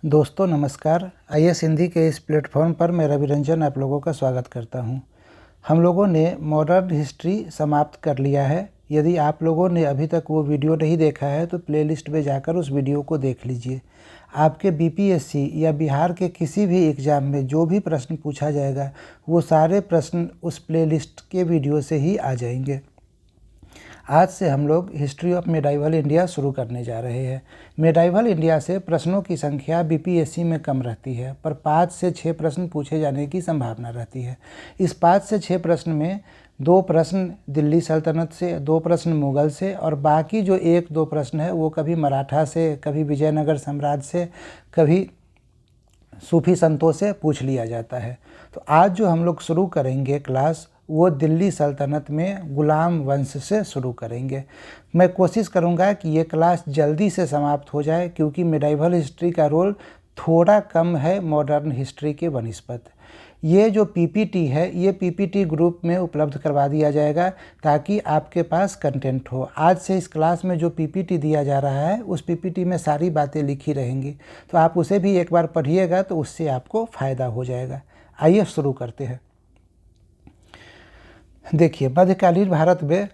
दोस्तों नमस्कार। आईएएस हिंदी के इस प्लेटफॉर्म पर मैं रवि रंजन आप लोगों का स्वागत करता हूं। हम लोगों ने मॉडर्न हिस्ट्री समाप्त कर लिया है। यदि आप लोगों ने अभी तक वो वीडियो नहीं देखा है तो प्लेलिस्ट में जाकर उस वीडियो को देख लीजिए। आपके बीपीएससी या बिहार के किसी भी एग्ज़ाम में जो भी प्रश्न पूछा जाएगा वो सारे प्रश्न उस प्लेलिस्ट के वीडियो से ही आ जाएंगे। आज से हम लोग हिस्ट्री ऑफ मेडाइवल इंडिया शुरू करने जा रहे हैं। मेडाइवल इंडिया से प्रश्नों की संख्या बीपीएससी में कम रहती है, पर 5 से 6 प्रश्न पूछे जाने की संभावना रहती है। इस 5 से 6 प्रश्न में 2 प्रश्न दिल्ली सल्तनत से, 2 प्रश्न मुग़ल से और बाकी जो 1-2 प्रश्न है वो कभी मराठा से, कभी विजयनगर साम्राज्य से, कभी सूफी संतों से पूछ लिया जाता है। तो आज जो हम लोग शुरू करेंगे क्लास वो दिल्ली सल्तनत में गुलाम वंश से शुरू करेंगे। मैं कोशिश करूंगा कि ये क्लास जल्दी से समाप्त हो जाए क्योंकि मेडाइवल हिस्ट्री का रोल थोड़ा कम है मॉडर्न हिस्ट्री के बनिस्बत। ये जो पीपीटी है ये पीपीटी ग्रुप में उपलब्ध करवा दिया जाएगा ताकि आपके पास कंटेंट हो। आज से इस क्लास में जो पीपीटी दिया जा रहा है उस पीपीटी में सारी बातें लिखी रहेंगी, तो आप उसे भी एक बार पढ़िएगा तो उससे आपको फ़ायदा हो जाएगा। आइए शुरू करते हैं। देखिए, मध्यकालीन भारत में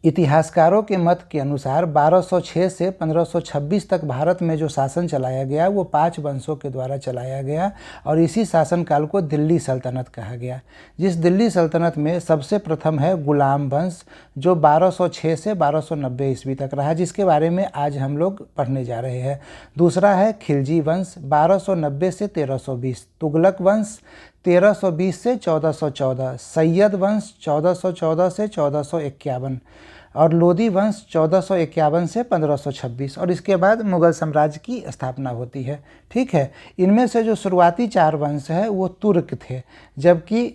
इतिहासकारों के मत के अनुसार 1206 से 1526 तक भारत में जो शासन चलाया गया वो 5 वंशों के द्वारा चलाया गया और इसी शासनकाल को दिल्ली सल्तनत कहा गया। जिस दिल्ली सल्तनत में सबसे प्रथम है गुलाम वंश जो 1206 से 1290 ईस्वी तक रहा, जिसके बारे में आज हम लोग पढ़ने जा रहे हैं। दूसरा है खिलजी वंश 1290 से 1320, तुगलक वंश 1320 से 1414, सैयद वंश 1414 से 1451 और लोदी वंश 1451 से 1526 और इसके बाद मुग़ल साम्राज्य की स्थापना होती है। ठीक है, इनमें से जो शुरुआती 4 वंश है वो तुर्क थे, जबकि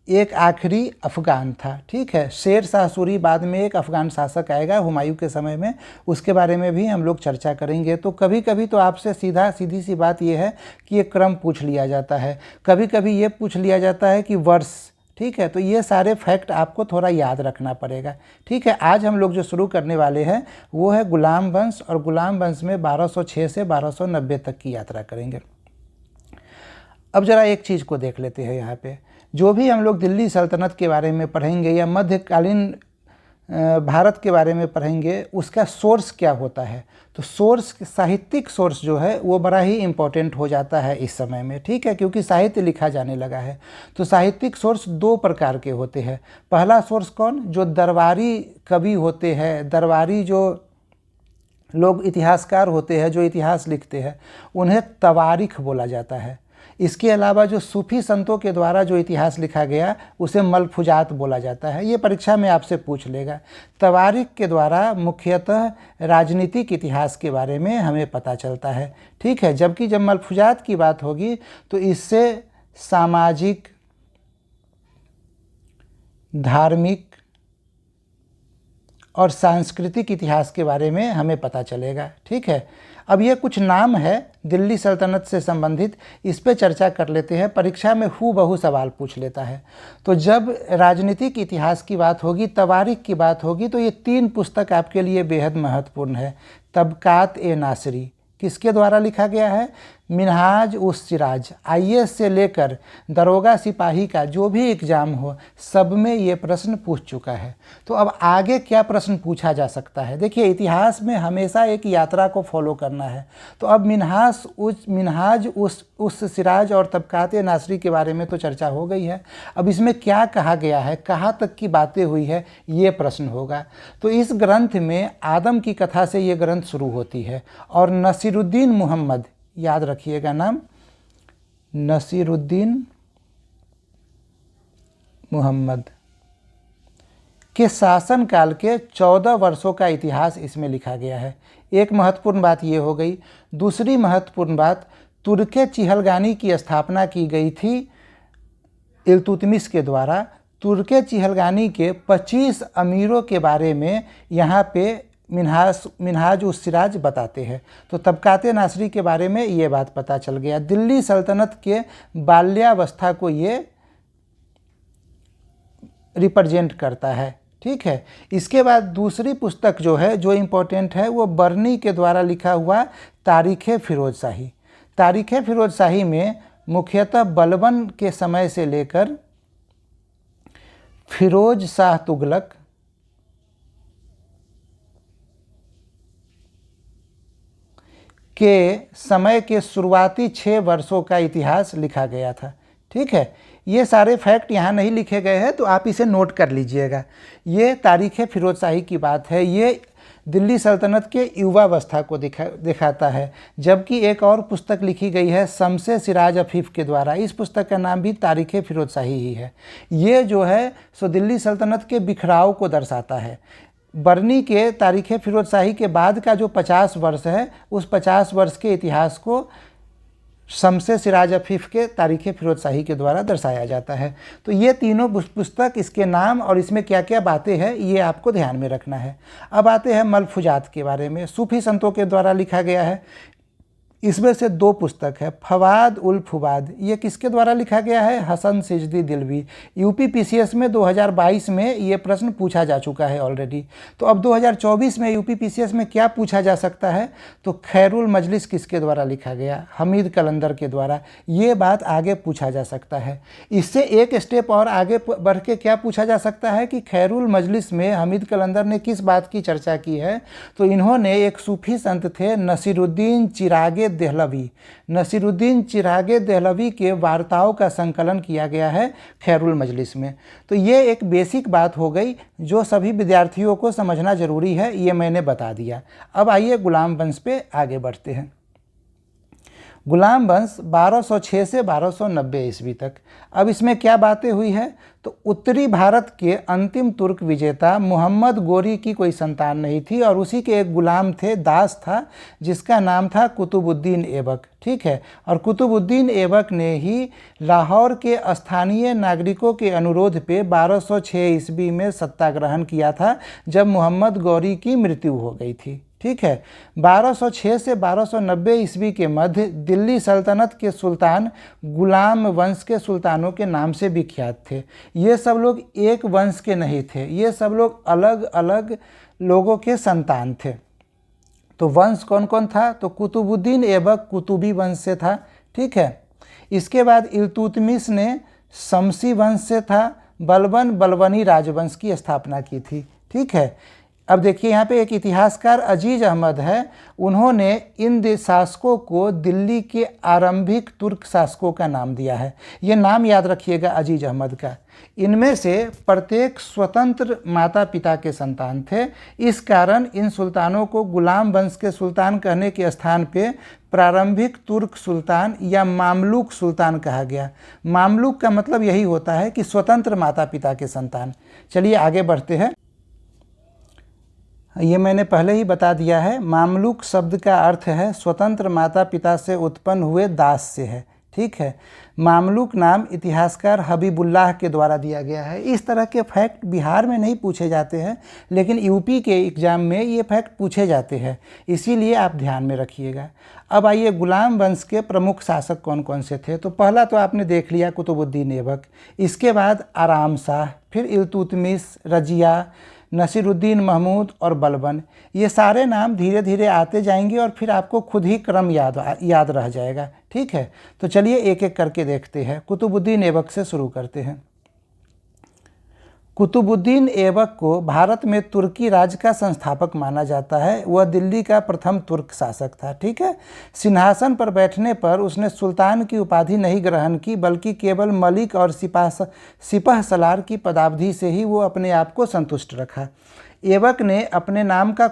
एक आखिरी अफ़गान था। ठीक है, शेर शाह सूरी बाद में एक अफ़गान शासक आएगा हुमायूं के समय में, उसके बारे में भी हम लोग चर्चा करेंगे। तो कभी कभी तो आपसे सीधी सी बात यह है कि ये क्रम पूछ लिया जाता है, कभी कभी ये पूछ लिया जाता है कि वर्ष। ठीक है, तो ये सारे फैक्ट आपको थोड़ा याद रखना पड़ेगा। ठीक है, आज हम लोग जो शुरू करने वाले हैं वो है गुलाम वंश और गुलाम वंश में 1206 से 1290 तक की यात्रा करेंगे। अब ज़रा एक चीज़ को देख लेते हैं। यहाँ पे जो भी हम लोग दिल्ली सल्तनत के बारे में पढ़ेंगे या मध्यकालीन भारत के बारे में पढ़ेंगे उसका सोर्स क्या होता है, तो सोर्स, साहित्यिक सोर्स जो है वो बड़ा ही इम्पोर्टेंट हो जाता है इस समय में। ठीक है, क्योंकि साहित्य लिखा जाने लगा है। तो साहित्यिक सोर्स 2 प्रकार के होते हैं। पहला सोर्स कौन, जो दरबारी कवि होते हैं, दरबारी जो लोग इतिहासकार होते हैं जो इतिहास लिखते हैं उन्हें तवारीख बोला जाता है। इसके अलावा जो सूफी संतों के द्वारा जो इतिहास लिखा गया उसे मलफुजात बोला जाता है। ये परीक्षा में आपसे पूछ लेगा। तवारीख के द्वारा मुख्यतः राजनीतिक इतिहास के बारे में हमें पता चलता है। ठीक है, जबकि जब मलफुजात की बात होगी तो इससे सामाजिक, धार्मिक और सांस्कृतिक इतिहास के बारे में हमें पता चलेगा। ठीक है, अब ये कुछ नाम है दिल्ली सल्तनत से संबंधित, इस पे चर्चा कर लेते हैं। परीक्षा में हूबहू सवाल पूछ लेता है। तो जब राजनीतिक इतिहास की बात होगी, तवारीख की बात होगी, तो ये 3 पुस्तक आपके लिए बेहद महत्वपूर्ण है। तबकात ए नासरी किसके द्वारा लिखा गया है, मिनहाज उस सिराज। आईएएस से लेकर दरोगा सिपाही का जो भी एग्ज़ाम हो सब में ये प्रश्न पूछ चुका है। तो अब आगे क्या प्रश्न पूछा जा सकता है। देखिए, इतिहास में हमेशा एक यात्रा को फॉलो करना है। तो अब मिनहाज उस सिराज और तबकात नासरी के बारे में तो चर्चा हो गई है। अब इसमें क्या कहा गया है, कहाँ तक की बातें हुई है, ये प्रश्न होगा। तो इस ग्रंथ में आदम की कथा से ये ग्रंथ शुरू होती है और नसीरुद्दीन मुहम्मद, याद रखिएगा नाम, नसीरुद्दीन मुहम्मद के शासनकाल के 14 वर्षों का इतिहास इसमें लिखा गया है। एक महत्वपूर्ण बात ये हो गई। दूसरी महत्वपूर्ण बात, तुर्के चिहलगानी की स्थापना की गई थी इल्तुतमिश के द्वारा। तुर्के चिहलगानी के 25 अमीरों के बारे में यहाँ पे मिनहाज उस सिराज बताते हैं। तो तबकात नासरी के बारे में ये बात पता चल गया। दिल्ली सल्तनत के बाल्यावस्था को ये रिप्रेजेंट करता है। ठीक है। इसके बाद दूसरी पुस्तक जो है, जो इम्पोर्टेंट है, वो बर्नी के द्वारा लिखा हुआ तारीख़ फिरोज शाही। तारीख़ फिरोज शाही में मुख्यतः बलबन के समय से लेकर फिरोज शाह तुगलक के समय के शुरुआती 6 वर्षों का इतिहास लिखा गया था। ठीक है, ये सारे फैक्ट यहाँ नहीं लिखे गए हैं, तो आप इसे नोट कर लीजिएगा। ये तारीख़ फिरोज शाही की बात है, ये दिल्ली सल्तनत के युवावस्था को दिखाता है। जबकि एक और पुस्तक लिखी गई है शम्से सिराज अफीफ़ के द्वारा, इस पुस्तक का नाम भी तारीख़ फिरोज शाही ही है। ये जो है सो दिल्ली सल्तनत के बिखराव को दर्शाता है। बर्नी के तारीख़ फिरोज शाही के बाद का जो 50 वर्ष है, उस 50 वर्ष के इतिहास को शम्से सिराज अफीफ़ के तारीख़ फिरोज शाही के द्वारा दर्शाया जाता है। तो ये तीनों पुस्तक, इसके नाम और इसमें क्या क्या बातें हैं, ये आपको ध्यान में रखना है। अब आते हैं मलफूजात के बारे में। सूफ़ी संतों के द्वारा लिखा गया है। इसमें से 2 पुस्तक है। फवाद उल फुवाद, ये किसके द्वारा लिखा गया है? हसन सिजदी दिलवी। यूपी पीसीएस में 2022 में ये प्रश्न पूछा जा चुका है ऑलरेडी। तो अब 2024 में यूपी पीसीएस में क्या पूछा जा सकता है? तो खैरुल मजलिस किसके द्वारा लिखा गया? हमीद कलंदर के द्वारा। ये बात आगे पूछा जा सकता है। इससे एक स्टेप और आगे बढ़ के क्या पूछा जा सकता है कि खैरुल मजलिस में हमीद कलंदर ने किस बात की चर्चा की है? तो इन्होंने, एक सूफ़ी संत थे नसीरुद्दीन चिरागे देहलवी, नसीरुद्दीन चिरागे देहलवी के वार्ताओं का संकलन किया गया है खैरुल मजलिस में। तो ये एक बेसिक बात हो गई जो सभी विद्यार्थियों को समझना ज़रूरी है, ये मैंने बता दिया। अब आइए गुलाम वंश पे आगे बढ़ते हैं। गुलाम वंश 1206 से 1290 ईस्वी तक। अब इसमें क्या बातें हुई है? तो उत्तरी भारत के अंतिम तुर्क विजेता मोहम्मद गोरी की कोई संतान नहीं थी और उसी के एक गुलाम थे, दास था, जिसका नाम था कुतुबुद्दीन ऐबक। ठीक है, और कुतुबुद्दीन ऐबक ने ही लाहौर के स्थानीय नागरिकों के अनुरोध पे 1206 ईस्वी में सत्याग्रहण किया था, जब मोहम्मद गौरी की मृत्यु हो गई थी। ठीक है, 1206 से 1290 ईस्वी के मध्य दिल्ली सल्तनत के सुल्तान गुलाम वंश के सुल्तानों के नाम से विख्यात थे। ये सब लोग एक वंश के नहीं थे, ये सब लोग अलग अलग लोगों के संतान थे। तो वंश कौन कौन था? तो कुतुबुद्दीन ऐबक कुतुबी वंश से था। ठीक है, इसके बाद इल्तुतमिश ने शमसी वंश से था। बलबन बलबनी राजवंश की स्थापना की थी। ठीक है, अब देखिए यहाँ पे एक इतिहासकार अजीज अहमद है, उन्होंने इन शासकों को दिल्ली के आरंभिक तुर्क शासकों का नाम दिया है। ये नाम याद रखिएगा अजीज अहमद का। इनमें से प्रत्येक स्वतंत्र माता पिता के संतान थे। इस कारण इन सुल्तानों को गुलाम वंश के सुल्तान कहने के स्थान पे प्रारंभिक तुर्क सुल्तान या मामलुक सुल्तान कहा गया। मामलुक का मतलब यही होता है कि स्वतंत्र माता पिता के संतान। चलिए आगे बढ़ते हैं। ये मैंने पहले ही बता दिया है, मामलुक शब्द का अर्थ है स्वतंत्र माता पिता से उत्पन्न हुए दास से है। ठीक है, मामलुक नाम इतिहासकार हबीबुल्लाह के द्वारा दिया गया है। इस तरह के फैक्ट बिहार में नहीं पूछे जाते हैं, लेकिन यूपी के एग्ज़ाम में ये फैक्ट पूछे जाते हैं, इसीलिए आप ध्यान में रखिएगा। अब आइए गुलाम वंश के प्रमुख शासक कौन कौन से थे। तो पहला तो आपने देख लिया कुतुबुद्दीन ऐबक, इसके बाद आराम शाह, फिर इल्तुतमिश, रजिया, नसीरुद्दीन महमूद और बलबन। ये सारे नाम धीरे धीरे आते जाएंगे और फिर आपको खुद ही क्रम याद रह जाएगा। ठीक है, तो चलिए एक एक करके देखते हैं। कुतुबुद्दीन ऐबक से शुरू करते हैं। कुतुबुद्दीन ऐबक को भारत में तुर्की राज्य का संस्थापक माना जाता है। वह दिल्ली का प्रथम तुर्क शासक था। ठीक है, सिंहासन पर बैठने पर उसने सुल्तान की उपाधि नहीं ग्रहण की, बल्कि केवल मलिक और सिपह सलार की पदावधि से ही वो अपने आप को संतुष्ट रखा। ऐबक ने अपने नाम का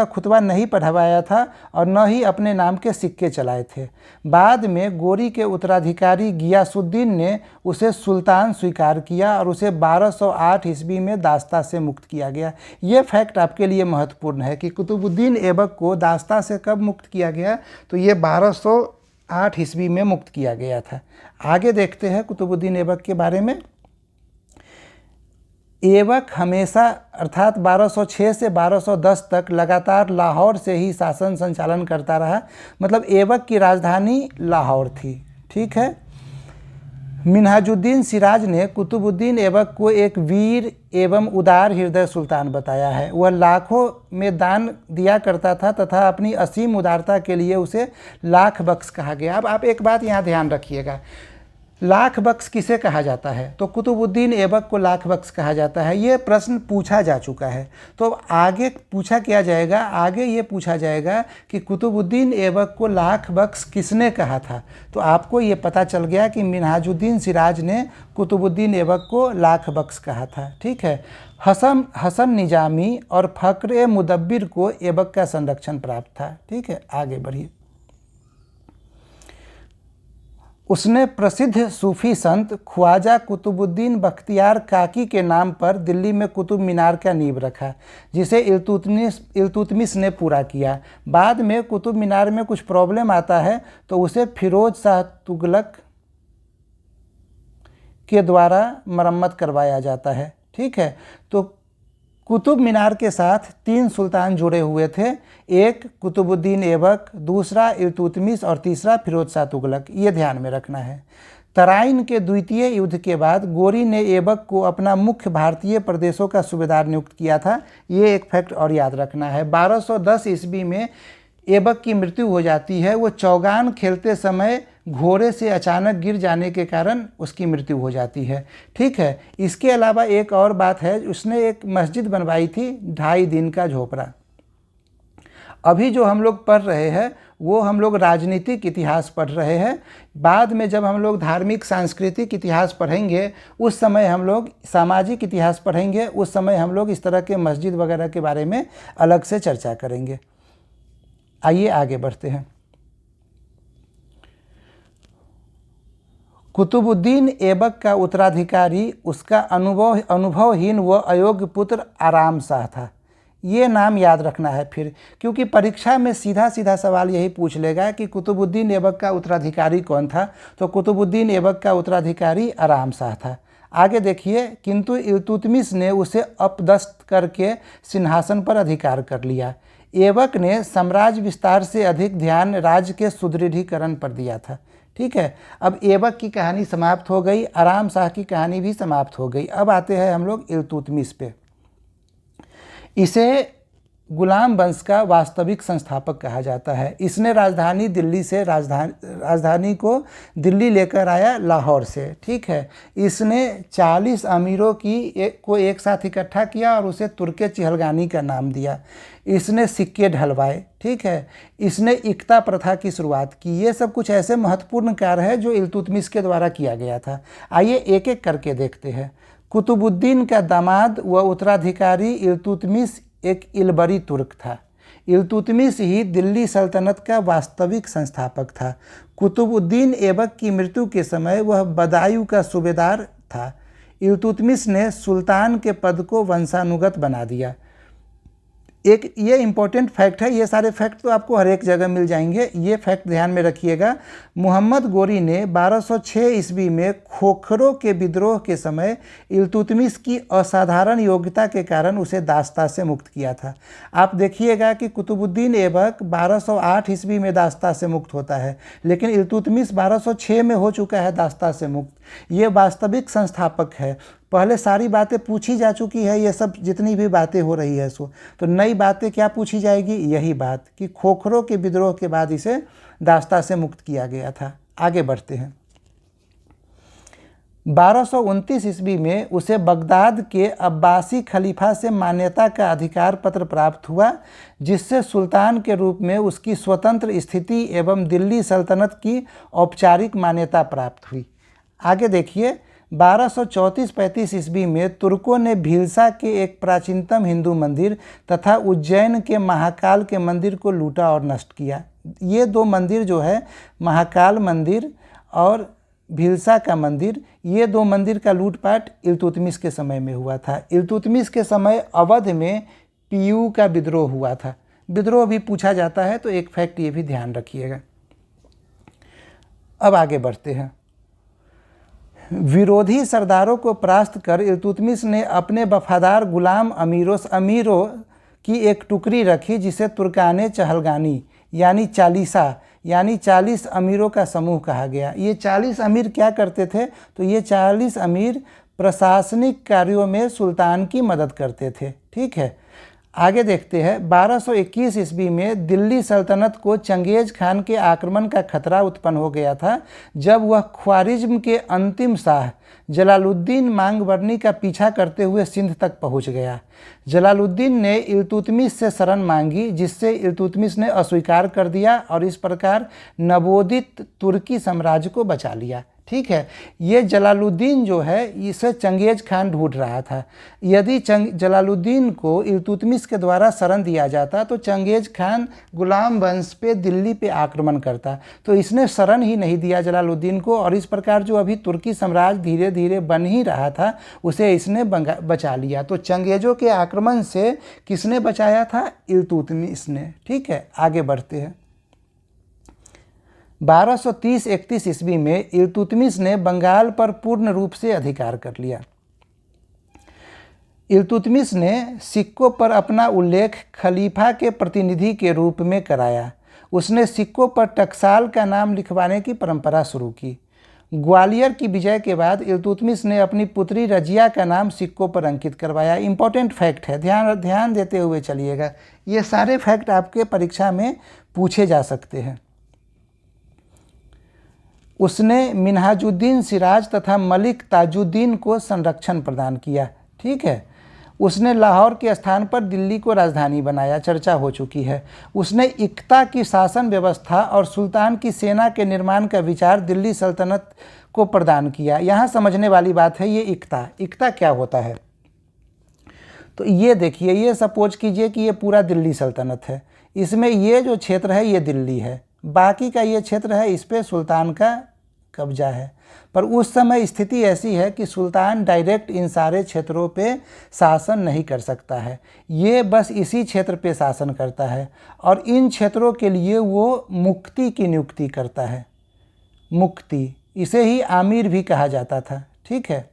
खुतबा नहीं पढ़वाया था और न ही अपने नाम के सिक्के चलाए थे। बाद में गोरी के उत्तराधिकारी गियासुद्दीन ने उसे सुल्तान स्वीकार किया और उसे 1208 ईस्वी में दास्ता से मुक्त किया गया। ये फैक्ट आपके लिए महत्वपूर्ण है कि कुतुबुद्दीन ऐबक को दास्ता से कब मुक्त किया गया? तो ये 1208 ईस्वी में मुक्त किया गया था। आगे देखते हैं कुतुबुद्दीन ऐबक के बारे में। ऐबक हमेशा अर्थात 1206 से 1210 तक लगातार लाहौर से ही शासन संचालन करता रहा। मतलब ऐबक की राजधानी लाहौर थी। ठीक है, मिन्हाजुद्दीन सिराज ने कुतुबुद्दीन ऐबक को एक वीर एवं उदार हृदय सुल्तान बताया है। वह लाखों में दान दिया करता था तथा अपनी असीम उदारता के लिए उसे लाख बख्श कहा गया। अब आप एक बात यहाँ ध्यान रखिएगा, लाख बख्श किसे कहा जाता है? तो कुतुबुद्दीन ऐबक को लाख बख्श कहा जाता है। ये प्रश्न पूछा जा चुका है, तो आगे पूछा क्या जाएगा, आगे ये पूछा जाएगा कि कुतुबुद्दीन ऐबक को लाख बख्श किसने कहा था। तो आपको ये पता चल गया कि मिन्हाजुद्दीन सिराज ने कुतुबुद्दीन ऐबक को लाख बख्श कहा था। ठीक है। हसन निजामी और फ़ख्र मुदब्बिर को ऐबक का संरक्षण प्राप्त था। ठीक है, आगे बढ़िए। उसने प्रसिद्ध सूफी संत ख्वाजा कुतुबुद्दीन बख्तियार काकी के नाम पर दिल्ली में कुतुब मीनार का नींव रखा, जिसे इल्तुतमिश ने पूरा किया। बाद में कुतुब मीनार में कुछ प्रॉब्लम आता है तो उसे फिरोज शाह तुगलक के द्वारा मरम्मत करवाया जाता है। ठीक है। तो कुतुब मीनार के साथ 3 सुल्तान जुड़े हुए थे, एक कुतुबुद्दीन ऐबक, दूसरा इल्तुतमिश और तीसरा फिरोज शाह तुगलक। ये ध्यान में रखना है। तराइन के द्वितीय युद्ध के बाद गोरी ने ऐबक को अपना मुख्य भारतीय प्रदेशों का सूबेदार नियुक्त किया था। ये एक फैक्ट और याद रखना है। 1210 ईस्वी में ऐबक की मृत्यु हो जाती है। वो चौगान खेलते समय घोड़े से अचानक गिर जाने के कारण उसकी मृत्यु हो जाती है। ठीक है। इसके अलावा एक और बात है, उसने एक मस्जिद बनवाई थी 2.5 दिन का झोपड़ा। अभी जो हम लोग पढ़ रहे हैं वो हम लोग राजनीतिक इतिहास पढ़ रहे हैं। बाद में जब हम लोग धार्मिक सांस्कृतिक इतिहास पढ़ेंगे, उस समय हम लोग सामाजिक इतिहास पढ़ेंगे, उस समय हम लोग इस तरह के मस्जिद वगैरह के बारे में अलग से चर्चा करेंगे। आइए आगे बढ़ते हैं। कुतुबुद्दीन ऐबक का उत्तराधिकारी उसका अनुभवहीन व अयोग्य पुत्र आराम शाह था। ये नाम याद रखना है फिर, क्योंकि परीक्षा में सीधा सीधा सवाल यही पूछ लेगा कि कुतुबुद्दीन ऐबक का उत्तराधिकारी कौन था। तो कुतुबुद्दीन ऐबक का उत्तराधिकारी आराम शाह था। आगे देखिए, किंतु इल्तुतमिश ने उसे अपदस्थ करके सिंहासन पर अधिकार कर लिया। ऐबक ने साम्राज्य विस्तार से अधिक ध्यान राज्य के सुदृढ़ीकरण पर दिया था। ठीक है। अब ऐबक की कहानी समाप्त हो गई, आराम शाह की कहानी भी समाप्त हो गई। अब आते हैं हम लोग इल्तुतमिश पे। इसे गुलाम वंश का वास्तविक संस्थापक कहा जाता है। इसने राजधानी दिल्ली से राजधानी को दिल्ली लेकर आया लाहौर से। ठीक है। इसने 40 अमीरों को एक साथ इकट्ठा किया और उसे तुर्के चहलगानी का नाम दिया। इसने सिक्के ढलवाए। ठीक है। इसने इक्ता प्रथा की शुरुआत की। ये सब कुछ ऐसे महत्वपूर्ण कार्य है जो इल्तुतमिश के द्वारा किया गया था। आइए एक एक करके देखते हैं। कुतुबुद्दीन का दामाद व उत्तराधिकारी इल्तुतमिश एक इलबरी तुर्क था। इल्तुतमिश ही दिल्ली सल्तनत का वास्तविक संस्थापक था। कुतुबुद्दीन ऐबक की मृत्यु के समय वह बदायूं का सूबेदार था। इल्तुतमिश ने सुल्तान के पद को वंशानुगत बना दिया। एक ये इम्पोर्टेंट फैक्ट है, ये सारे फैक्ट तो आपको हर एक जगह मिल जाएंगे, ये फैक्ट ध्यान में रखिएगा। मोहम्मद गोरी ने 1206 ईस्वी में खोखरों के विद्रोह के समय इल्तुतमिश की असाधारण योग्यता के कारण उसे दास्ता से मुक्त किया था। आप देखिएगा कि कुतुबुद्दीन ऐबक 1208 ईस्वी में दास्ता से मुक्त होता है, लेकिन इल्तुतमिश 1206 में हो चुका है दास्ता से मुक्त। ये वास्तविक संस्थापक है। पहले सारी बातें पूछी जा चुकी है, ये सब जितनी भी बातें हो रही है सो, तो नई बातें क्या पूछी जाएगी? यही बात कि खोखरों के विद्रोह के बाद इसे दास्ता से मुक्त किया गया था। आगे बढ़ते हैं। 1229 ईस्वी में उसे बगदाद के अब्बासी खलीफा से मान्यता का अधिकार पत्र प्राप्त हुआ, जिससे सुल्तान के रूप में उसकी स्वतंत्र स्थिति एवं दिल्ली सल्तनत की औपचारिक मान्यता प्राप्त हुई। आगे देखिए, 1234-35 ईस्वी में तुर्कों ने भीलसा के एक प्राचीनतम हिंदू मंदिर तथा उज्जैन के महाकाल के मंदिर को लूटा और नष्ट किया। ये 2 मंदिर जो है, महाकाल मंदिर और भीलसा का मंदिर, ये 2 मंदिर का लूटपाट इल्तुतमिश के समय में हुआ था। इल्तुतमिश के समय अवध में पीयू का विद्रोह हुआ था। विद्रोह भी पूछा जाता है, तो एक फैक्ट ये भी ध्यान रखिएगा। अब आगे बढ़ते हैं। विरोधी सरदारों को परास्त कर इल्तुतमिश ने अपने वफादार गुलाम अमीरों की एक टुकड़ी रखी, जिसे तुर्काने चहलगानी यानी चालीसा यानी 40 अमीरों का समूह कहा गया। ये 40 अमीर क्या करते थे? तो ये 40 अमीर प्रशासनिक कार्यों में सुल्तान की मदद करते थे। ठीक है, आगे देखते हैं। 1221 ईस्वी में दिल्ली सल्तनत को चंगेज खान के आक्रमण का खतरा उत्पन्न हो गया था, जब वह ख्वारिज्म के अंतिम शाह जलालुद्दीन मांगबरनी का पीछा करते हुए सिंध तक पहुंच गया। जलालुद्दीन ने इल्तुतमिश से शरण मांगी, जिससे इल्तुतमिश ने अस्वीकार कर दिया और इस प्रकार नवोदित तुर्की साम्राज्य को बचा लिया। ठीक है, ये जलालुद्दीन जो है इसे चंगेज खान ढूंढ रहा था। यदि जलालुद्दीन को इल्तुतमिश के द्वारा शरण दिया जाता तो चंगेज खान गुलाम वंश पे दिल्ली पे आक्रमण करता, तो इसने शरण ही नहीं दिया जलालुद्दीन को, और इस प्रकार जो अभी तुर्की साम्राज्य धीरे धीरे बन ही रहा था उसे इसने बचा लिया। तो चंगेजों के आक्रमण से किसने बचाया था? इल्तुतमिश ने। ठीक है, आगे बढ़ते हैं। 1230-31 ईस्वी में इल्तुतमिश ने बंगाल पर पूर्ण रूप से अधिकार कर लिया। इल्तुतमिश ने सिक्कों पर अपना उल्लेख खलीफा के प्रतिनिधि के रूप में कराया। उसने सिक्कों पर टकसाल का नाम लिखवाने की परंपरा शुरू की। ग्वालियर की विजय के बाद इल्तुतमिश ने अपनी पुत्री रजिया का नाम सिक्कों पर अंकित करवाया। इंपॉर्टेंट फैक्ट है, ध्यान देते हुए चलिएगा। ये सारे फैक्ट आपके परीक्षा में पूछे जा सकते हैं। उसने मिन्हाजुद्दीन सिराज तथा मलिक ताजुद्दीन को संरक्षण प्रदान किया। ठीक है, उसने लाहौर के स्थान पर दिल्ली को राजधानी बनाया, चर्चा हो चुकी है। उसने इक्ता की शासन व्यवस्था और सुल्तान की सेना के निर्माण का विचार दिल्ली सल्तनत को प्रदान किया। यहाँ समझने वाली बात है, ये इक्ता क्या होता है? तो ये देखिए, ये सपोज कीजिए कि ये पूरा दिल्ली सल्तनत है, इसमें ये जो क्षेत्र है ये दिल्ली है, बाकी का ये क्षेत्र है इस पे सुल्तान का कब्जा है। पर उस समय स्थिति ऐसी है कि सुल्तान डायरेक्ट इन सारे क्षेत्रों पे शासन नहीं कर सकता है, ये बस इसी क्षेत्र पे शासन करता है और इन क्षेत्रों के लिए वो मुक्ति की नियुक्ति करता है। मुक्ति, इसे ही आमिर भी कहा जाता था। ठीक है,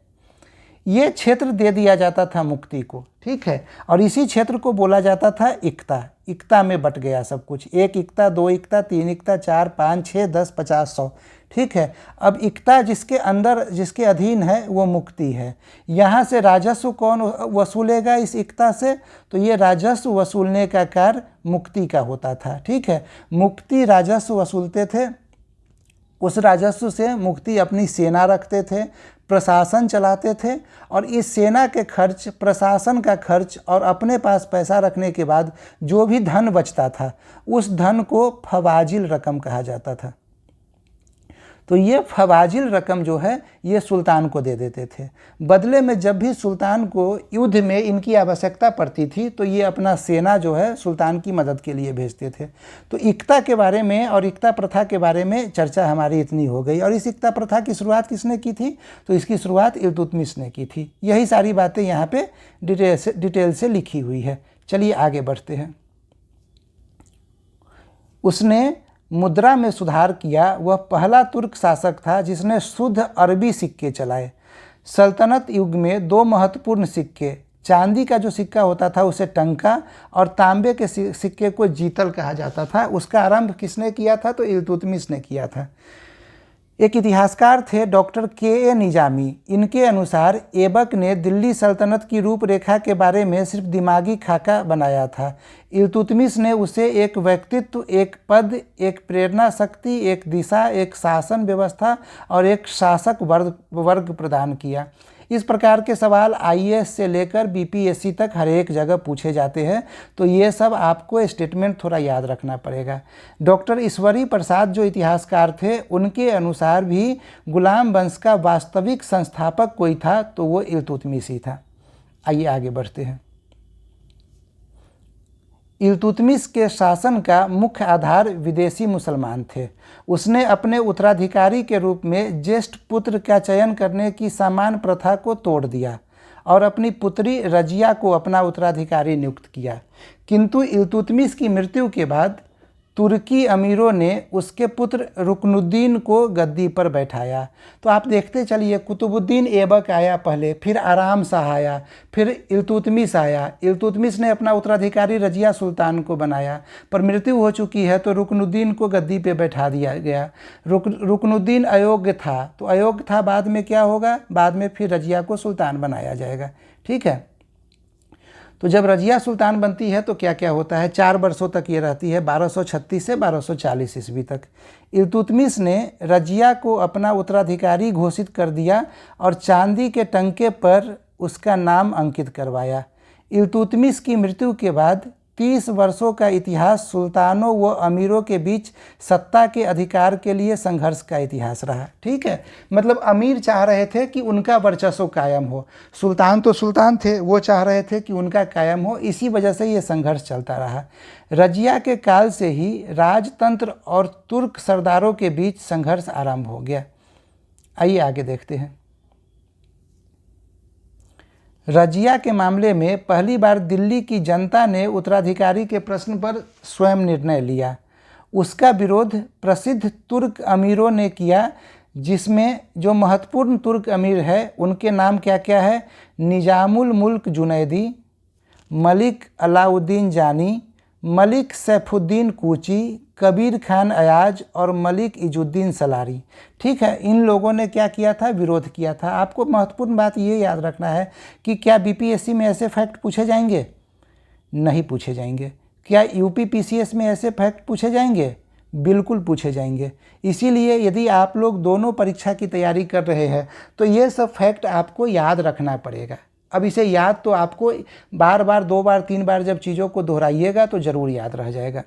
ये क्षेत्र दे दिया जाता था मुक्ति को। ठीक है, और इसी क्षेत्र को बोला जाता था इक्ता। इक्ता में बट गया सब कुछ, 1 इक्ता, 2 इक्ता, 3 इक्ता, 4, 5, 6, 10, 50, 100। ठीक है, अब इक्ता जिसके अंदर, जिसके अधीन है वो मुक्ति है। यहाँ से राजस्व कौन वसूलेगा इस इक्ता से? तो ये राजस्व वसूलने का कार्य मुक्ति का होता था। ठीक है, मुक्ति राजस्व वसूलते थे, उस राजस्व से मुक्ति अपनी सेना रखते थे, प्रशासन चलाते थे, और इस सेना के खर्च, प्रशासन का खर्च और अपने पास पैसा रखने के बाद जो भी धन बचता था उस धन को फवाजिल रकम कहा जाता था। तो ये फवाजिल रकम जो है ये सुल्तान को दे देते थे। बदले में जब भी सुल्तान को युद्ध में इनकी आवश्यकता पड़ती थी तो ये अपना सेना जो है सुल्तान की मदद के लिए भेजते थे। तो इक्ता के बारे में और इक्ता प्रथा के बारे में चर्चा हमारी इतनी हो गई। और इस इक्ता प्रथा की शुरुआत किसने की थी? तो इसकी शुरुआत इल्तुतमिश ने की थी। यही सारी बातें यहाँ पे डिटेल से लिखी हुई है। चलिए आगे बढ़ते हैं। उसने मुद्रा में सुधार किया। वह पहला तुर्क शासक था जिसने शुद्ध अरबी सिक्के चलाए। सल्तनत युग में 2 महत्वपूर्ण सिक्के, चांदी का जो सिक्का होता था उसे टंका और तांबे के सिक्के को जीतल कहा जाता था, उसका आरंभ किसने किया था? तो इल्तुतमिश ने किया था। एक इतिहासकार थे डॉक्टर के निजामी। इनके अनुसार ऐबक ने दिल्ली सल्तनत की रूपरेखा के बारे में सिर्फ दिमागी खाका बनाया था। इल्तुतमिश ने उसे एक व्यक्तित्व, एक पद, एक प्रेरणा शक्ति, एक दिशा, एक शासन व्यवस्था और एक शासक वर्ग प्रदान किया। इस प्रकार के सवाल आईएएस से लेकर बीपीएससी तक हर एक जगह पूछे जाते हैं, तो ये सब आपको स्टेटमेंट थोड़ा याद रखना पड़ेगा। डॉक्टर ईश्वरी प्रसाद जो इतिहासकार थे, उनके अनुसार भी गुलाम वंश का वास्तविक संस्थापक कोई था तो वो इल्तुतमिश ही था। आइए आगे बढ़ते हैं। इल्तुतमिश के शासन का मुख्य आधार विदेशी मुसलमान थे। उसने अपने उत्तराधिकारी के रूप में ज्येष्ठ पुत्र का चयन करने की सामान्य प्रथा को तोड़ दिया और अपनी पुत्री रजिया को अपना उत्तराधिकारी नियुक्त किया। किंतु इल्तुतमिश की मृत्यु के बाद तुर्की अमीरों ने उसके पुत्र रुकनुद्दीन को गद्दी पर बैठाया। तो आप देखते चलिए, कुतुबुद्दीन ऐबक आया पहले, फिर आराम शाह आया, फिर इल्तुतमिश आया। इल्तुतमिश ने अपना उत्तराधिकारी रजिया सुल्तान को बनाया, पर मृत्यु हो चुकी है तो रुकनुद्दीन को गद्दी पे बैठा दिया गया। रुकनुद्दीन अयोग्य था, तो अयोग्य था, बाद में क्या होगा, बाद में फिर रजिया को सुल्तान बनाया जाएगा। ठीक है, तो जब रजिया सुल्तान बनती है तो क्या क्या होता है, 4 वर्षों तक ये रहती है, 1236 से 1240 ईस्वी तक। इल्तुतमिश ने रजिया को अपना उत्तराधिकारी घोषित कर दिया और चांदी के टंके पर उसका नाम अंकित करवाया। इल्तुतमिश की मृत्यु के बाद 30 वर्षों का इतिहास सुल्तानों व अमीरों के बीच सत्ता के अधिकार के लिए संघर्ष का इतिहास रहा। ठीक है, मतलब अमीर चाह रहे थे कि उनका वर्चस्व कायम हो, सुल्तान तो सुल्तान थे, वो चाह रहे थे कि उनका कायम हो, इसी वजह से ये संघर्ष चलता रहा। रजिया के काल से ही राजतंत्र और तुर्क सरदारों के बीच संघर्ष आरंभ हो गया। आइए आगे देखते हैं। रजिया के मामले में पहली बार दिल्ली की जनता ने उत्तराधिकारी के प्रश्न पर स्वयं निर्णय लिया। उसका विरोध प्रसिद्ध तुर्क अमीरों ने किया, जिसमें जो महत्वपूर्ण तुर्क अमीर है उनके नाम क्या क्या है, निजामुल मुल्क जुनैदी, मलिक अलाउद्दीन जानी, मलिक सैफुद्दीन कूची, कबीर खान अयाज और मलिक इजुद्दीन सलारी। ठीक है, इन लोगों ने क्या किया था, विरोध किया था। आपको महत्वपूर्ण बात ये याद रखना है कि क्या बीपीएससी में ऐसे फैक्ट पूछे जाएंगे? नहीं पूछे जाएंगे। क्या यूपी पीसीएस में ऐसे फैक्ट पूछे जाएंगे? बिल्कुल पूछे जाएंगे। इसीलिए यदि आप लोग दोनों परीक्षा की तैयारी कर रहे हैं तो ये सब फैक्ट आपको याद रखना पड़ेगा। अब इसे याद तो आपको बार बार, 2 बार 3 बार जब चीज़ों को दोहराइएगा तो ज़रूर याद रह जाएगा।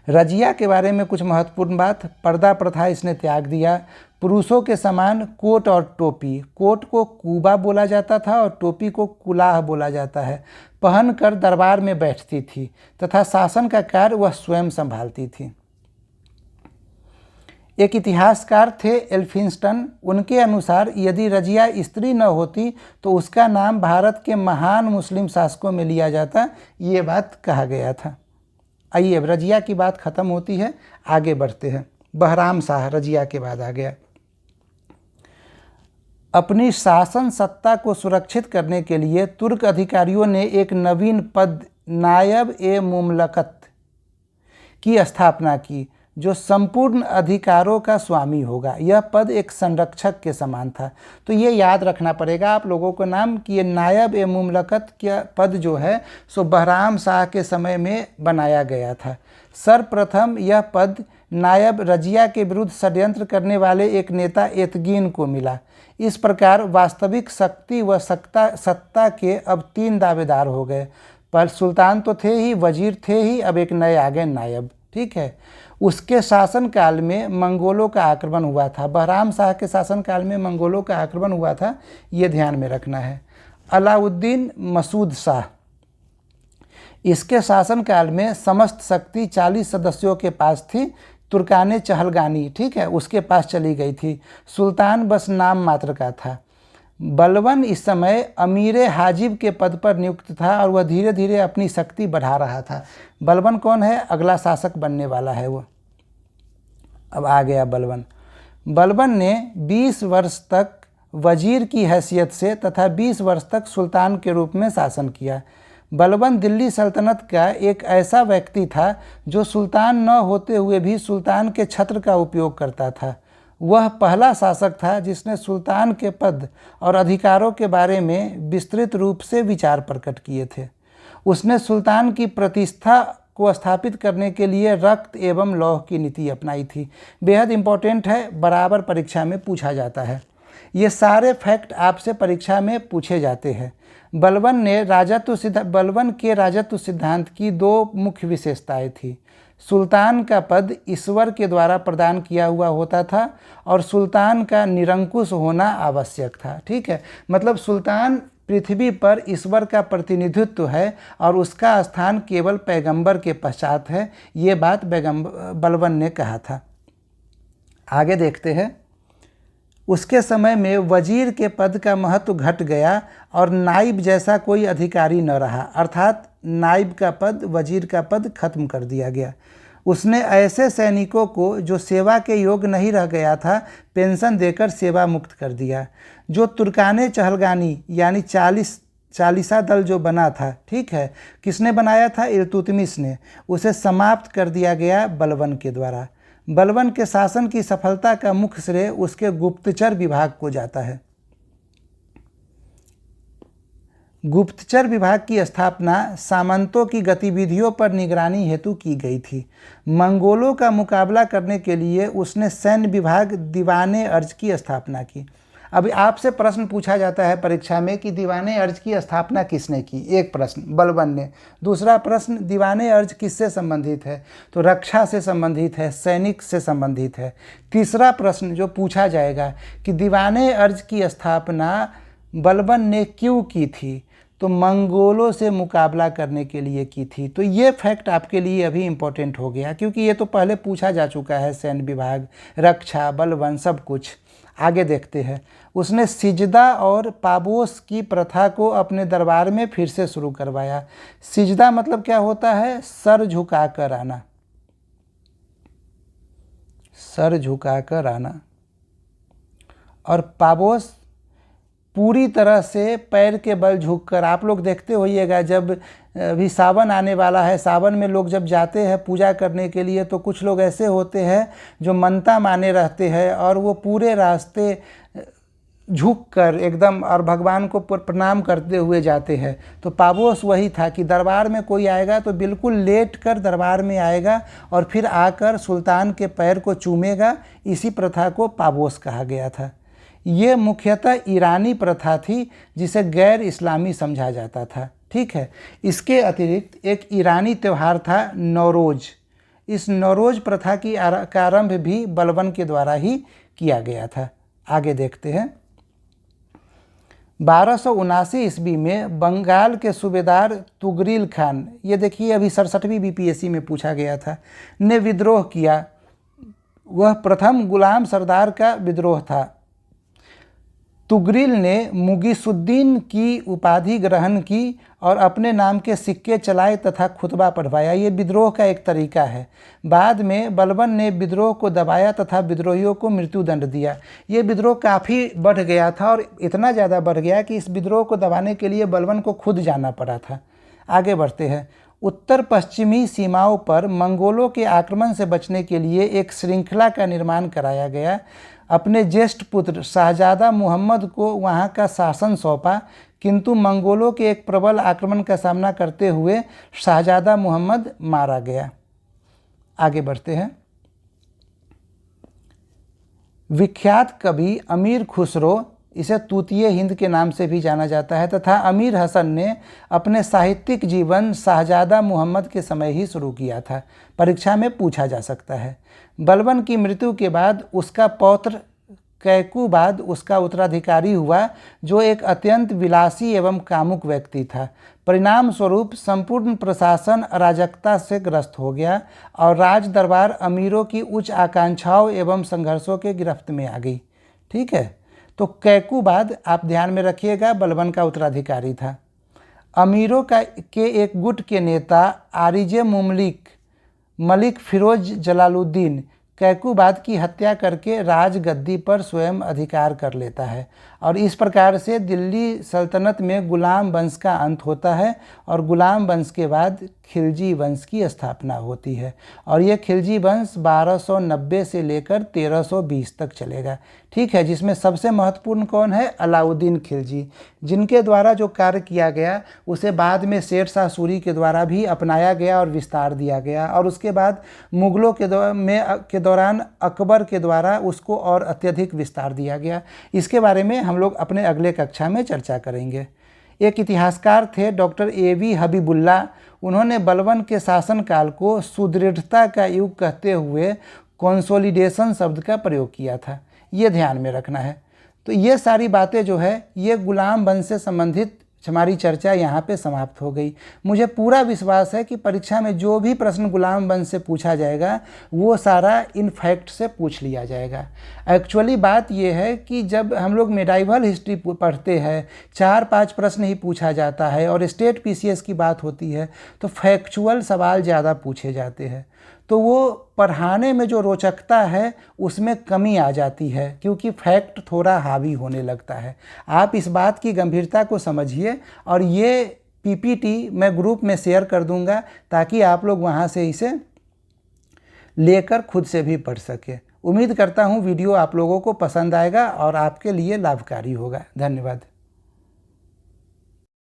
रजिया के बारे में कुछ महत्वपूर्ण बात, पर्दा प्रथा इसने त्याग दिया। पुरुषों के समान कोट और टोपी, कोट को कूबा बोला जाता था और टोपी को कुलाह बोला जाता है, पहनकर दरबार में बैठती थी तथा शासन का कार्य वह स्वयं संभालती थी। एक इतिहासकार थे एल्फिंस्टन, उनके अनुसार यदि रजिया स्त्री न होती तो उसका नाम भारत के महान मुस्लिम शासकों में लिया जाता, ये बात कहा गया था। आइए, अब रजिया की बात खत्म होती है, आगे बढ़ते हैं। बहराम शाह रजिया के बाद आ गया। अपनी शासन सत्ता को सुरक्षित करने के लिए तुर्क अधिकारियों ने एक नवीन पद नायब ए मुमलकत की स्थापना की, जो संपूर्ण अधिकारों का स्वामी होगा। यह पद एक संरक्षक के समान था। तो ये याद रखना पड़ेगा आप लोगों को नाम कि ये नायब ए मुमलकत का पद जो है सो बहराम शाह के समय में बनाया गया था। सर्वप्रथम यह पद नायब रजिया के विरुद्ध षड्यंत्र करने वाले एक नेता एतगीन को मिला। इस प्रकार वास्तविक शक्ति व सत्ता के अब 3 दावेदार हो गए। पर सुल्तान तो थे ही, वजीर थे ही, अब एक नए आ गए नायब। ठीक है, उसके शासनकाल में मंगोलों का आक्रमण हुआ था। बहराम शाह के शासनकाल में मंगोलों का आक्रमण हुआ था, ये ध्यान में रखना है। अलाउद्दीन मसूद शाह, इसके शासनकाल में समस्त शक्ति 40 सदस्यों के पास थी। तुर्काने चहलगानी, ठीक है, उसके पास चली गई थी। सुल्तान बस नाम मात्र का था। बलबन इस समय अमीर हाजिब के पद पर नियुक्त था और वह धीरे धीरे अपनी शक्ति बढ़ा रहा था। बलबन कौन है? अगला शासक बनने वाला है वो। अब आ गया बलबन। बलबन ने 20 वर्ष तक वजीर की हैसियत से तथा 20 वर्ष तक सुल्तान के रूप में शासन किया। बलबन दिल्ली सल्तनत का एक ऐसा व्यक्ति था जो सुल्तान न होते हुए भी सुल्तान के छत्र का उपयोग करता था। वह पहला शासक था जिसने सुल्तान के पद और अधिकारों के बारे में विस्तृत रूप से विचार प्रकट किए थे। उसने सुल्तान की प्रतिष्ठा को स्थापित करने के लिए रक्त एवं लौह की नीति अपनाई थी। बेहद इंपॉर्टेंट है, बराबर परीक्षा में पूछा जाता है। ये सारे फैक्ट आपसे परीक्षा में पूछे जाते हैं। बलबन के राजत्व सिद्धांत की 2 मुख्य विशेषताएं थी। सुल्तान का पद ईश्वर के द्वारा प्रदान किया हुआ होता था और सुल्तान का निरंकुश होना आवश्यक था। ठीक है, मतलब सुल्तान पृथ्वी पर ईश्वर का प्रतिनिधित्व है और उसका स्थान केवल पैगंबर के पश्चात है। ये बात बलबन ने कहा था। आगे देखते हैं। उसके समय में वजीर के पद का महत्व घट गया और नाइब जैसा कोई अधिकारी न रहा, अर्थात नाइब का पद, वजीर का पद खत्म कर दिया गया। उसने ऐसे सैनिकों को जो सेवा के योग्य नहीं रह गया था पेंशन देकर सेवा मुक्त कर दिया। जो तुर्काने चहलगानी यानी चालीसा दल जो बना था, ठीक है, किसने बनाया था? इल्तुतमिश ने। उसे समाप्त कर दिया गया बलबन के द्वारा। बलबन के शासन की सफलता का मुख्य श्रेय उसके गुप्तचर विभाग को जाता है। गुप्तचर विभाग की स्थापना सामंतों की गतिविधियों पर निगरानी हेतु की गई थी। मंगोलों का मुकाबला करने के लिए उसने सैन्य विभाग दीवाने अर्ज की स्थापना की। अभी आपसे प्रश्न पूछा जाता है परीक्षा में कि दीवाने अर्ज की स्थापना किसने की? एक प्रश्न बलबन ने। दूसरा प्रश्न दीवाने अर्ज किससे संबंधित है? तो रक्षा से संबंधित है, सैनिक से संबंधित है। तीसरा प्रश्न जो पूछा जाएगा कि दीवाने अर्ज की स्थापना बलबन ने क्यों की थी? तो मंगोलों से मुकाबला करने के लिए की थी। तो ये फैक्ट आपके लिए अभी इम्पोर्टेंट हो गया, क्योंकि ये तो पहले पूछा जा चुका है। सैन्य विभाग, रक्षा, बलबन, सब कुछ। आगे देखते हैं। उसने सिजदा और पाबोस की प्रथा को अपने दरबार में फिर से शुरू करवाया। सिजदा मतलब क्या होता है? सर झुकाकर आना, सर झुकाकर आना। और पाबोस पूरी तरह से पैर के बल झुककर। आप लोग देखते होइएगा जब अभी सावन आने वाला है, सावन में लोग जब जाते हैं पूजा करने के लिए तो कुछ लोग ऐसे होते हैं जो मनता माने रहते हैं और वो पूरे रास्ते झुककर एकदम और भगवान को प्रणाम करते हुए जाते हैं। तो पाबोस वही था कि दरबार में कोई आएगा तो बिल्कुल लेट कर दरबार में आएगा और फिर आकर सुल्तान के पैर को चूमेगा। इसी प्रथा को पाबोस कहा गया था। ये मुख्यतः ईरानी प्रथा थी जिसे गैर इस्लामी समझा जाता था, ठीक है। इसके अतिरिक्त एक ईरानी त्यौहार था नौरोज। इस नौरोज प्रथा का आरंभ भी बलबन के द्वारा ही किया गया था। आगे देखते हैं। 1279 ईस्वी में बंगाल के सूबेदार तुगरिल खान, ये देखिए अभी 67वीं बीपीएससी में पूछा गया था, ने विद्रोह किया। वह प्रथम गुलाम सरदार का विद्रोह था। तुगरिल ने मुगीसुद्दीन की उपाधि ग्रहण की और अपने नाम के सिक्के चलाए तथा खुतबा पढ़वाया। ये विद्रोह का एक तरीका है। बाद में बलबन ने विद्रोह को दबाया तथा विद्रोहियों को मृत्युदंड दिया। ये विद्रोह काफ़ी बढ़ गया था और इतना ज़्यादा बढ़ गया कि इस विद्रोह को दबाने के लिए बलबन को खुद जाना पड़ा था। आगे बढ़ते हैं। उत्तर पश्चिमी सीमाओं पर मंगोलों के आक्रमण से बचने के लिए एक श्रृंखला का निर्माण कराया गया। अपने ज्येष्ठ पुत्र शाहजादा मुहम्मद को वहाँ का शासन सौंपा, किंतु मंगोलों के एक प्रबल आक्रमण का सामना करते हुए शाहजादा मुहम्मद मारा गया। आगे बढ़ते हैं। विख्यात कवि अमीर खुसरो, इसे तूतिए हिंद के नाम से भी जाना जाता है, तथा अमीर हसन ने अपने साहित्यिक जीवन शाहजादा मुहम्मद के समय ही शुरू किया था। परीक्षा में पूछा जा सकता है। बलबन की मृत्यु के बाद उसका पौत्र कैकूबाद उसका उत्तराधिकारी हुआ, जो एक अत्यंत विलासी एवं कामुक व्यक्ति था। परिणाम स्वरूप संपूर्ण प्रशासन अराजकता से ग्रस्त हो गया और राज दरबार अमीरों की उच्च आकांक्षाओं एवं संघर्षों के गिरफ्त में आ गई, ठीक है। तो कैकूबाद आप ध्यान में रखिएगा बलबन का उत्तराधिकारी था। अमीरों के एक गुट के नेता आरिजे मलिक फिरोज जलालुद्दीन कैकूबाद की हत्या करके राजगद्दी पर स्वयं अधिकार कर लेता है और इस प्रकार से दिल्ली सल्तनत में गुलाम वंश का अंत होता है और गुलाम वंश के बाद खिलजी वंश की स्थापना होती है और ये खिलजी वंश 1290 से लेकर 1320 तक चलेगा, ठीक है। जिसमें सबसे महत्वपूर्ण कौन है? अलाउद्दीन खिलजी, जिनके द्वारा जो कार्य किया गया उसे बाद में शेर शाह सूरी के द्वारा भी अपनाया गया और विस्तार दिया गया और उसके बाद मुग़लों के दौरान अकबर के द्वारा उसको और अत्यधिक विस्तार दिया गया। इसके बारे में हम लोग अपने अगले कक्षा में चर्चा करेंगे। एक इतिहासकार थे डॉक्टर A.V. हबीबुल्ला। उन्होंने बलबन के शासनकाल को सुदृढ़ता का युग कहते हुए कंसोलिडेशन शब्द का प्रयोग किया था। ये ध्यान में रखना है। तो ये सारी बातें जो है ये गुलाम वंश से संबंधित हमारी चर्चा यहाँ पे समाप्त हो गई। मुझे पूरा विश्वास है कि परीक्षा में जो भी प्रश्न गुलाम वंश से पूछा जाएगा वो सारा इन फैक्ट से पूछ लिया जाएगा। एक्चुअली बात ये है कि जब हम लोग मेडाइवल हिस्ट्री पढ़ते हैं 4-5 प्रश्न ही पूछा जाता है और स्टेट PCS की बात होती है तो फैक्चुअल सवाल ज़्यादा पूछे जाते हैं। तो वो पढ़ाने में जो रोचकता है उसमें कमी आ जाती है, क्योंकि फैक्ट थोड़ा हावी होने लगता है। आप इस बात की गंभीरता को समझिए और ये पीपीटी मैं ग्रुप में शेयर कर दूंगा ताकि आप लोग वहाँ से इसे लेकर खुद से भी पढ़ सके। उम्मीद करता हूँ वीडियो आप लोगों को पसंद आएगा और आपके लिए लाभकारी होगा। धन्यवाद।